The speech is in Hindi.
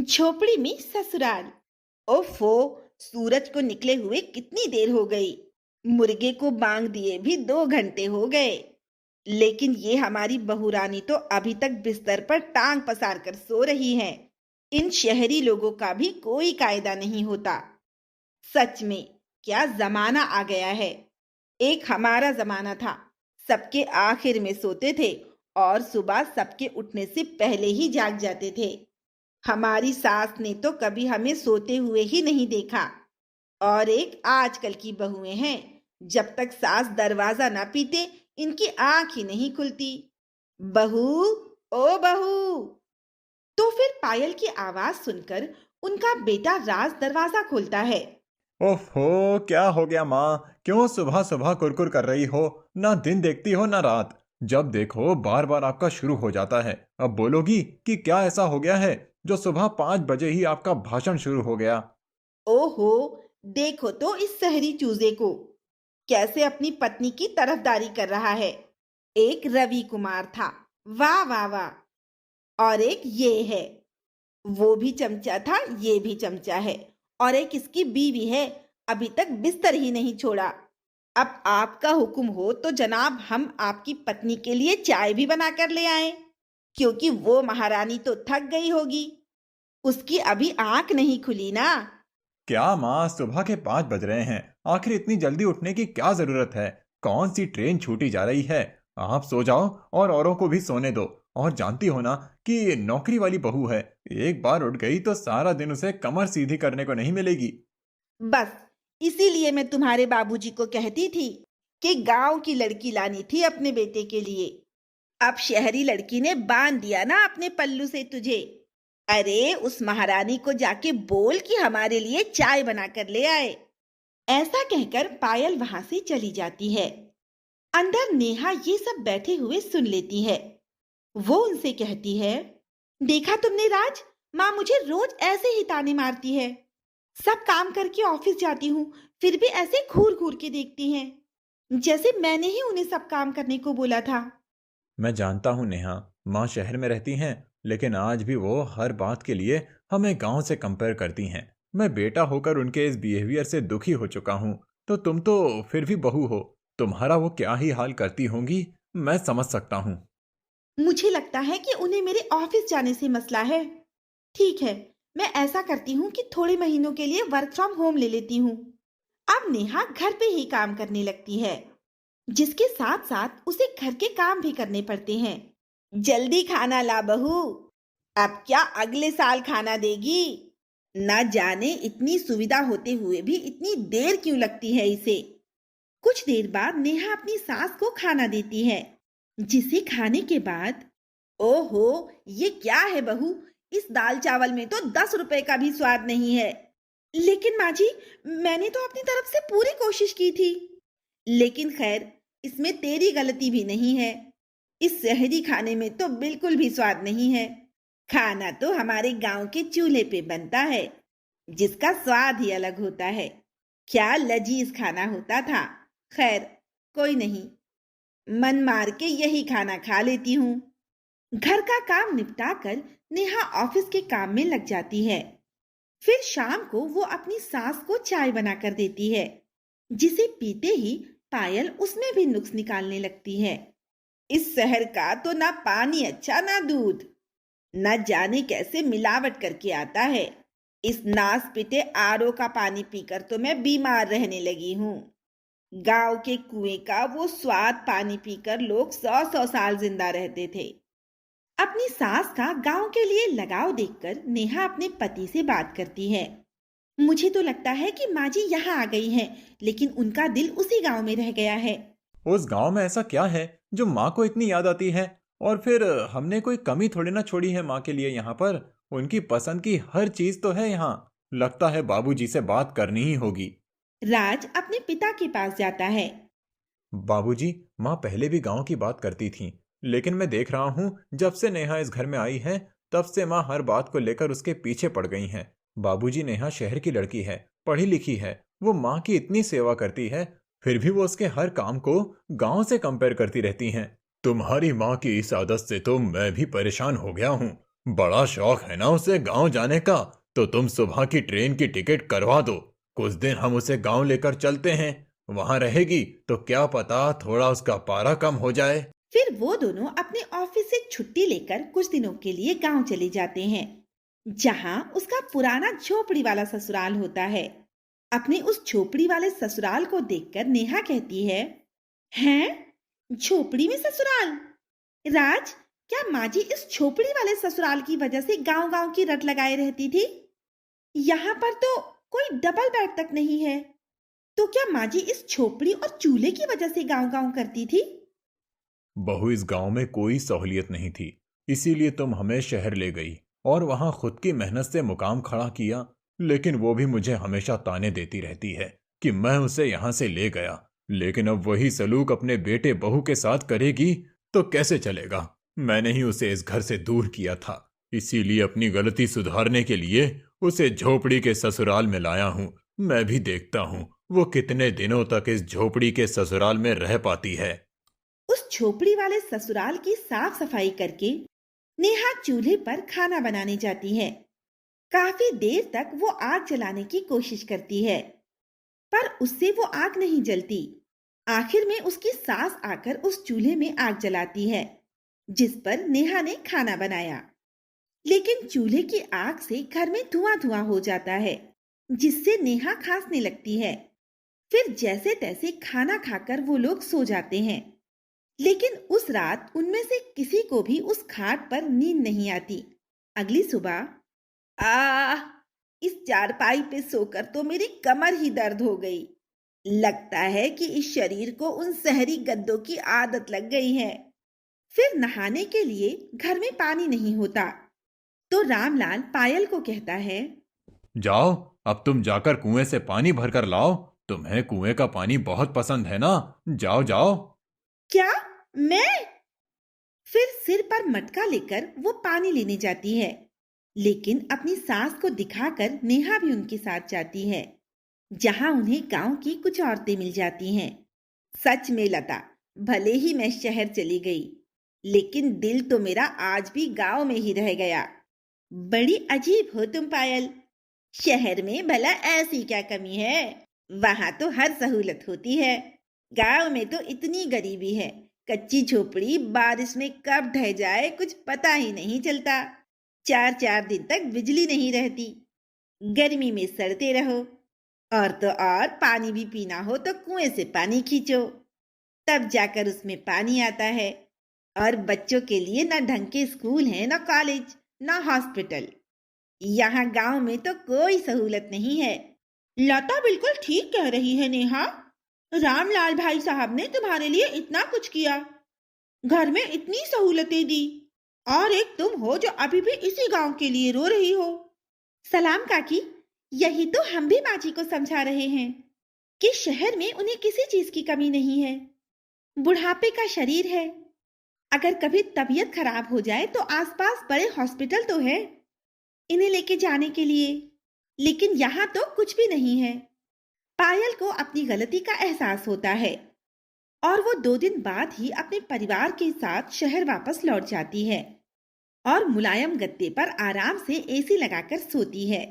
झोपड़ी में ससुराल। ओफो, सूरज को निकले हुए कितनी देर हो गई। मुर्गे को बांग दिए भी 2 घंटे हो गए। लेकिन ये हमारी बहुरानी तो अभी तक बिस्तर पर टांग पसार कर सो रही है। इन शहरी लोगों का भी कोई कायदा नहीं होता। सच में क्या जमाना आ गया है। एक हमारा जमाना था, सबके आखिर में सोते थे और सुबह सबके उठने से पहले ही जाग जाते थे। हमारी सास ने तो कभी हमें सोते हुए ही नहीं देखा। और एक आजकल की बहुएं हैं, जब तक सास दरवाजा ना पीटे इनकी आंख ही नहीं खुलती। बहू, ओ बहू। तो फिर पायल की आवाज सुनकर उनका बेटा राज दरवाजा खोलता है। ओफो, क्या हो गया माँ? क्यों सुबह सुबह कुरकुर कर रही हो? ना दिन देखती हो ना रात। जब देखो बार बार आपका शुरू हो जाता है। अब बोलोगी कि क्या ऐसा हो गया है जो सुबह 5 बजे ही आपका भाषण शुरू हो गया? ओहो, देखो तो इस शहरी चूजे को कैसे अपनी पत्नी की तरफदारी कर रहा है। एक रवि कुमार था, वाह वाह वाह। और एक ये है, वो भी चमचा था, ये भी चमचा है। और एक इसकी बीवी है, अभी तक बिस्तर ही नहीं छोड़ा। अब आपका हुक्म हो तो जनाब हम आपकी पत्नी के लिए चाय भी बना कर ले आए, क्योंकि वो महारानी तो थक गई होगी। उसकी अभी आंख नहीं खुली ना। क्या माँ, सुबह के 5 बज रहे हैं। आखिर इतनी जल्दी उठने की क्या जरूरत है? कौन सी ट्रेन छूटी जा रही है? आप सो जाओ और औरों को भी सोने दो। और जानती हो ना कि नौकरी वाली बहू है, एक बार उठ गई तो सारा दिन उसे कमर सीधी करने को नहीं मिलेगी। बस इसीलिए मैं तुम्हारे बाबूजी को कहती थी कि गांव की लड़की लानी थी अपने बेटे के लिए। अब शहरी लड़की ने बांध दिया ना अपने पल्लू से तुझे। अरे उस महारानी को जाके बोल कि हमारे लिए चाय बनाकर ले आए। ऐसा कहकर पायल वहां से चली जाती है। अंदर नेहा ये सब बैठे हुए सुन लेती है। वो उनसे कहती है, देखा तुमने राज, माँ मुझे रोज ऐसे ही ताने मारती है। सब काम करके ऑफिस जाती हूँ, फिर भी ऐसे घूर घूर के देखती हैं, जैसे मैंने ही उन्हें सब काम करने को बोला था। मैं जानता हूँ नेहा, माँ शहर में रहती हैं, लेकिन आज भी वो हर बात के लिए हमें गांव से कंपेयर करती हैं। मैं बेटा होकर उनके इस बिहेवियर से दुखी हो चुका हूँ। तो तुम तो फिर भी बहू हो, तुम्हारा वो क्या ही हाल करती होंगी, मैं समझ सकता हूँ। मुझे लगता है कि उन्हें मेरे ऑफिस जाने से मसला है। ठीक है, मैं ऐसा करती हूँ कि थोड़े महीनों के लिए वर्क फ्रॉम होम ले लेती हूँ। अब नेहा घर पे ही काम करने लगती है, जिसके साथ साथ उसे घर के काम भी करने पड़ते हैं। जल्दी खाना ला बहू, अब क्या अगले साल खाना देगी? ना जाने इतनी सुविधा होते हुए भी इतनी देर क्यों लगती है इसे। कुछ देर बाद नेहा अपनी सास को खाना देती है, जिसे खाने के बाद, ओहो, ये क्या है बहू, इस दाल चावल में तो 10 रुपए का भी स्वाद नहीं है। लेकिन माँ जी, मैंने तो अपनी तरफ से पूरी कोशिश की थी। लेकिन खैर, इसमें तेरी गलती भी नहीं है। इस शहरी खाने में तो बिल्कुल भी स्वाद नहीं है। खाना तो हमारे गांव के चूल्हे पे बनता है, जिसका स्वाद ही अलग होता है। क्या लजीज खाना होता था। खैर, कोई नहीं, मन मार के यही खाना खा लेती हूँ। घर का काम निपटाकर नेहा ऑफिस के काम में लग जाती है। फिर शाम को वो अपनी सास को चाय बनाकर देती है, जिसे पीते ही पायल उसमें भी नुक्स निकालने लगती है। इस शहर का तो ना पानी अच्छा ना दूध, न जाने कैसे मिलावट करके आता है। इस नास पिटे आरओ का पानी पीकर तो मैं बीमार रहने लगी हूँ। गांव के कुएं का वो स्वाद पानी पीकर लोग 100-100 साल जिंदा रहते थे। अपनी सास का गांव के लिए लगाव देखकर नेहा अपने पति से बात करती है। मुझे तो लगता है कि माँ जी यहाँ आ गई हैं, लेकिन उनका दिल उसी गांव में रह गया है। उस गांव में ऐसा क्या है जो माँ को इतनी याद आती है? और फिर हमने कोई कमी थोड़ी ना छोड़ी है माँ के लिए यहाँ पर। उनकी पसंद की हर चीज तो है यहाँ। लगता है बाबूजी से बात करनी ही होगी। राज अपने पिता के पास जाता है। बाबूजी, माँ पहले भी गांव की बात करती थी, लेकिन मैं देख रहा हूँ जब से नेहा इस घर में आई है तब से माँ हर बात को लेकर उसके पीछे पड़ गई हैं। बाबूजी, नेहा शहर की लड़की है, पढ़ी लिखी है, वो माँ की इतनी सेवा करती है, फिर भी वो उसके हर काम को गांव से कंपेयर करती रहती हैं। तुम्हारी माँ की इस आदत से तो मैं भी परेशान हो गया हूँ। बड़ा शौक है ना उसे गांव जाने का, तो तुम सुबह की ट्रेन की टिकट करवा दो। कुछ दिन हम उसे गांव लेकर चलते हैं। वहां रहेगी तो क्या पता थोड़ा उसका पारा कम हो जाए। फिर वो दोनों अपने ऑफिस से छुट्टी लेकर कुछ दिनों के लिए गांव चले जाते हैं, जहां उसका पुराना झोपड़ी वाला ससुराल होता है। अपने उस झोपड़ी वाले ससुराल को देखकर नेहा कहती है, हैं? झोपड़ी में ससुराल? राज, क्या माँ जी इस झोपड़ी वाले ससुराल की वजह से गांव गांव की रट लगाए रहती थी? यहाँ पर तो कोई डबल बेड तक नहीं है। तो क्या माँ जी इस झोपड़ी और चूल्हे की वजह से गांव गांव करती थी? बहू, इस गांव में कोई सहूलियत नहीं थी, इसीलिए तुम हमें शहर ले गई और वहां खुद की मेहनत से मुकाम खड़ा किया। लेकिन वो भी मुझे हमेशा ताने देती रहती है कि मैं उसे यहां से ले गया। लेकिन अब वही सलूक अपने बेटे बहू के साथ करेगी तो कैसे चलेगा। मैंने ही उसे इस घर से दूर किया था, इसीलिए अपनी गलती सुधारने के लिए उसे झोपड़ी के ससुराल में लाया हूँ। मैं भी देखता हूँ वो कितने दिनों तक इस झोपड़ी के ससुराल में रह पाती है। उस झोपड़ी वाले ससुराल की साफ सफाई करके नेहा चूल्हे पर खाना बनाने जाती है। काफी देर तक वो आग जलाने की कोशिश करती है, पर उससे वो आग नहीं जलती। आखिर में उसकी सास आकर उस चूल्हे में आग जलाती है, जिस पर नेहा ने खाना बनाया। लेकिन चूल्हे की आग से घर में धुआं धुआं हो जाता है, जिससे नेहा खांसने लगती है। फिर जैसे तैसे खाना खाकर वो लोग सो जाते हैं। लेकिन उस रात उनमें से किसी को भी उस खाट पर नींद नहीं आती। अगली सुबह इस चारपाई पे सोकर तो मेरी कमर ही दर्द हो गई। लगता है कि इस शरीर को उन शहरी गद्दों की आदत लग गई है। फिर नहाने के लिए घर में पानी नहीं होता, तो रामलाल पायल को कहता है, जाओ, अब तुम जाकर कुएं से पानी भरकर लाओ। तुम्हें कुएं का पानी बहुत पसंद है ना। जाओ जाओ। क्या? मैं? फिर सिर पर मटका लेकर वो पानी लेने जाती है। लेकिन अपनी सास को दिखाकर नेहा भी उनके साथ जाती है, जहां उन्हें गांव की कुछ औरतें मिल जाती हैं। सच में लता, भले ही मैं शहर चली गई, लेकिन दिल तो मेरा आज भी गांव में ही रह गया। बड़ी अजीब हो तुम पायल। शहर में भला ऐसी क्या कमी है? वहां तो हर सहूलत होती है। गांव में तो इतनी गरीबी है, कच्ची झोपड़ी बारिश में कब ढह जाए कुछ पता ही नहीं चलता। 4-4 दिन तक बिजली नहीं रहती। गर्मी में सड़ते रहो, और तो और पानी भी पीना हो तो कुएं से पानी खींचो, तब जाकर उसमें पानी आता है। और बच्चों के लिए ना ढंग के स्कूल है, ना कॉलेज, ना हॉस्पिटल। यहाँ गांव में तो कोई सहूलत नहीं है। लता बिल्कुल ठीक कह रही है नेहा। रामलाल भाई साहब ने तुम्हारे लिए इतना कुछ किया, घर में इतनी सहूलतें दी, और एक तुम हो जो अभी भी इसी गांव के लिए रो रही हो। सलाम काकी, यही तो हम भी माँ जी को समझा रहे हैं कि शहर में उन्हें किसी चीज की कमी नहीं है। बुढ़ापे का शरीर है, अगर कभी तबीयत खराब हो जाए तो आसपास बड़े हॉस्पिटल तो है इन्हें लेके जाने के लिए। लेकिन यहाँ तो कुछ भी नहीं है। पायल को अपनी गलती का एहसास होता है, और वो 2 दिन बाद ही अपने परिवार के साथ शहर वापस लौट जाती है और मुलायम गद्दे पर आराम से एसी लगाकर सोती है।